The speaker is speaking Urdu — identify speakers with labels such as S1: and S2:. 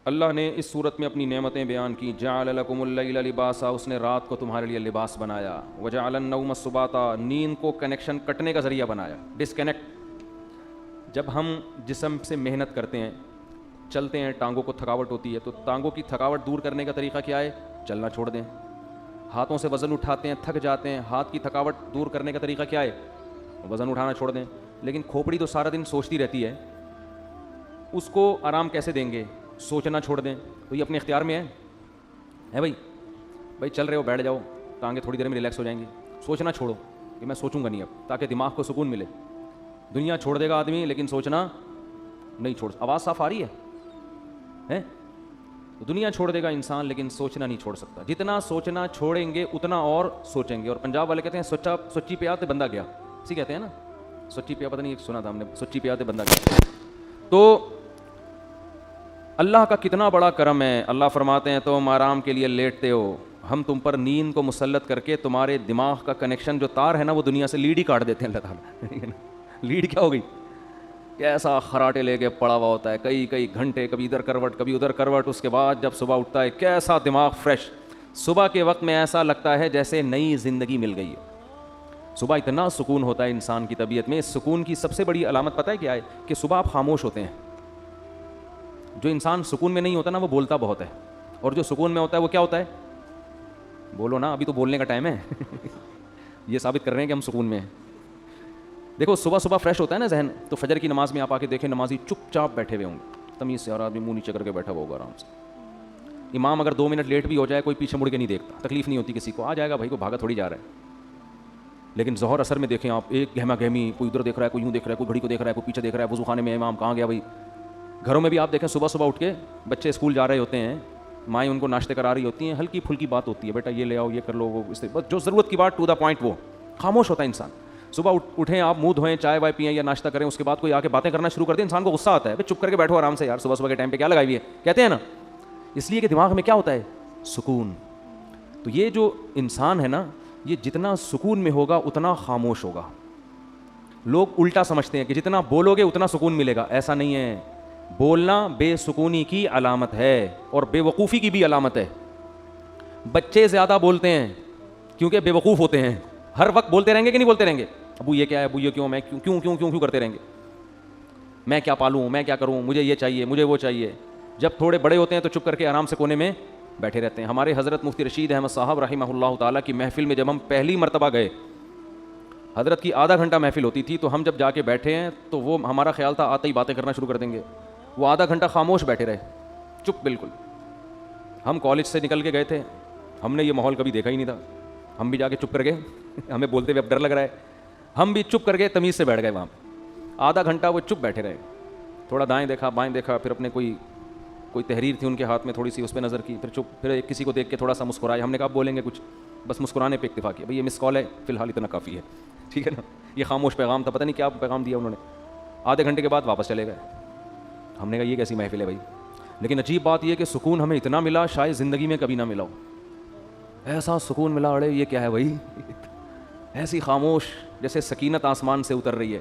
S1: اللہ نے اس صورت میں اپنی نعمتیں بیان کی. جعل لکم اللیل لباسا, اس نے رات کو تمہارے لیے لباس بنایا. وجعل النوم سباتا, نیند کو کنیکشن کٹنے کا ذریعہ بنایا, ڈسکنیکٹ. جب ہم جسم سے محنت کرتے ہیں, چلتے ہیں, ٹانگوں کو تھکاوٹ ہوتی ہے, تو ٹانگوں کی تھکاوٹ دور کرنے کا طریقہ کیا ہے؟ چلنا چھوڑ دیں. ہاتھوں سے وزن اٹھاتے ہیں, تھک جاتے ہیں, ہاتھ کی تھکاوٹ دور کرنے کا طریقہ کیا ہے؟ وزن اٹھانا چھوڑ دیں. لیکن کھوپڑی تو سارا دن سوچتی رہتی ہے, اس کو آرام کیسے دیں گے؟ سوچنا چھوڑ دیں. تو یہ اپنے اختیار میں ہے بھائی چل رہے ہو, بیٹھ جاؤ, ٹانگیں تھوڑی دیر میں ریلیکس ہو جائیں گی. سوچنا چھوڑو کہ میں سوچوں گا نہیں اب, تاکہ دماغ کو سکون ملے. دنیا چھوڑ دے گا آدمی لیکن سوچنا نہیں چھوڑ. آواز صاف آ رہی ہے؟ دنیا چھوڑ دے گا انسان لیکن سوچنا نہیں چھوڑ سکتا. جتنا سوچنا چھوڑیں گے اتنا اور سوچیں گے. اور پنجاب والے کہتے ہیں سچی پہ آتے بندہ گیا, اسی کہتے ہیں نا, سچی پہ, پتہ نہیں سنا تھا ہم نے, سچی پہ آتے بندہ گیا. تو اللہ کا کتنا بڑا کرم ہے. اللہ فرماتے ہیں تم آرام کے لیے لیٹتے ہو, ہم تم پر نیند کو مسلط کر کے تمہارے دماغ کا کنیکشن جو تار ہے نا وہ دنیا سے لیڈ ہی کاٹ دیتے ہیں اللہ تعالیٰ. لیڈ کیا ہو گئی, کیسا خراٹے لے کے پڑا ہوا ہوتا ہے کئی گھنٹے, کبھی ادھر کروٹ کبھی ادھر کروٹ. اس کے بعد جب صبح اٹھتا ہے کیسا دماغ فریش. صبح کے وقت میں ایسا لگتا ہے جیسے نئی زندگی مل گئی ہے. صبح اتنا سکون ہوتا ہے انسان کی طبیعت میں. اس سکون کی سب سے بڑی علامت پتہ ہے کیا ہے؟ کہ صبح آپ خاموش ہوتے ہیں. جو انسان سکون میں نہیں ہوتا نا وہ بولتا بہت ہے, اور جو سکون میں ہوتا ہے وہ کیا ہوتا ہے؟ بولو نا, ابھی تو بولنے کا ٹائم ہے. یہ ثابت کر رہے ہیں کہ ہم سکون میں ہیں. دیکھو صبح فریش ہوتا ہے نا ذہن, تو فجر کی نماز میں آپ آ کے دیکھیں نمازی چپ چاپ بیٹھے ہوئے ہوں گے, تمیز سے, اور آدمی منہ نیچے کر کے بیٹھا ہوا ہوگا آرام سے. امام اگر 2 منٹ لیٹ بھی ہو جائے کوئی پیچھے مڑ کے نہیں دیکھتا, تکلیف نہیں ہوتی کسی کو, آ جائے گا بھائی کو, بھاگا تھوڑی جا رہا ہے. لیکن ظہر اثر میں دیکھیں آپ, ایک گہما گہمی, کوئی ادھر دیکھ رہا ہے, کوئی یوں دیکھ رہا ہے, کوئی گھڑی کو دیکھ رہا ہے, کوئی پیچھے دیکھ رہا ہے, وضو خانے میں امام کہاں گیا بھائی. گھروں میں بھی آپ دیکھیں صبح اٹھ کے بچے اسکول جا رہے ہوتے ہیں, مائیں ان کو ناشتے کرا رہی ہوتی ہیں, ہلکی پھلکی بات ہوتی ہے, بیٹا یہ لے آؤ, یہ کر لو, وہ اس طرح, جو ضرورت کی بات, ٹو دا پوائنٹ. وہ خاموش ہوتا ہے انسان. صبح اٹھیں آپ, منہ دھوئیں, چائے وائے پئیں یا ناشتہ کریں, اس کے بعد کوئی آ کے باتیں کرنا شروع کر دیں, انسان کو غصہ آتا ہے. چپ کر کے بیٹھو آرام سے یار, صبح کے ٹائم پہ کیا لگائی ہوئی ہے, کہتے ہیں نا. اس لیے کہ دماغ میں کیا ہوتا ہے؟ سکون. تو یہ جو انسان ہے نا, یہ جتنا سکون میں ہوگا اتنا خاموش ہوگا. لوگ الٹا سمجھتے ہیں کہ جتنا بولو گے اتنا سکون ملے گا. ایسا نہیں ہے. بولنا بے سکونی کی علامت ہے اور بے وقوفی کی بھی علامت ہے. بچے زیادہ بولتے ہیں کیونکہ بے وقوف ہوتے ہیں. ہر وقت بولتے رہیں گے کہ نہیں بولتے رہیں گے؟ ابو یہ کیا ہے, ابو یہ کیوں, میں کیوں کرتے رہیں گے, میں کیا پالوں, میں کیا کروں, مجھے یہ چاہیے, مجھے وہ چاہیے. جب تھوڑے بڑے ہوتے ہیں تو چپ کر کے آرام سے کونے میں بیٹھے رہتے ہیں. ہمارے حضرت مفتی رشید احمد صاحب رحمہ اللہ تعالیٰ کی محفل میں جب ہم پہلی مرتبہ گئے, حضرت کی آدھا گھنٹہ محفل ہوتی تھی, تو ہم جب جا کے بیٹھے ہیں تو وہ ہمارا خیال تھا آتے ہی باتیں کرنا شروع کر دیں گے. وہ آدھا گھنٹہ خاموش بیٹھے رہے, چپ بالکل. ہم کالج سے نکل کے گئے تھے, ہم نے یہ ماحول کبھی دیکھا ہی نہیں تھا. ہم بھی جا کے چپ کر گئے, ہمیں بولتے ہوئے اب ڈر لگ رہا ہے, ہم بھی چپ کر کے تمیز سے بیٹھ گئے وہاں. آدھا گھنٹہ وہ چپ بیٹھے رہے, تھوڑا دائیں دیکھا بائیں دیکھا, پھر اپنے کوئی تحریر تھی ان کے ہاتھ میں, تھوڑی سی اس پہ نظر کی, پھر چپ, پھر کسی کو دیکھ کے تھوڑا سا مسکرائے. ہم نے کہا بولیں گے کچھ, بس مسکرانے پہ اکتفا کیا. بھئی یہ مس کال ہے, فی الحال اتنا کافی ہے, ٹھیک ہے نا. یہ خاموش پیغام تھا, پتہ نہیں کیا پیغام دیا انہوں نے. آدھے گھنٹے کے بعد واپس چلے گئے. ہم نے کہا یہ کیسی محفل ہے بھائی. لیکن عجیب بات یہ کہ سکون ہمیں اتنا ملا شاید زندگی میں کبھی نہ ملا ہو. ایسا سکون ملا, اڑے یہ کیا ہے بھائی, ایسی خاموش جیسے سکینت آسمان سے اتر رہی ہے.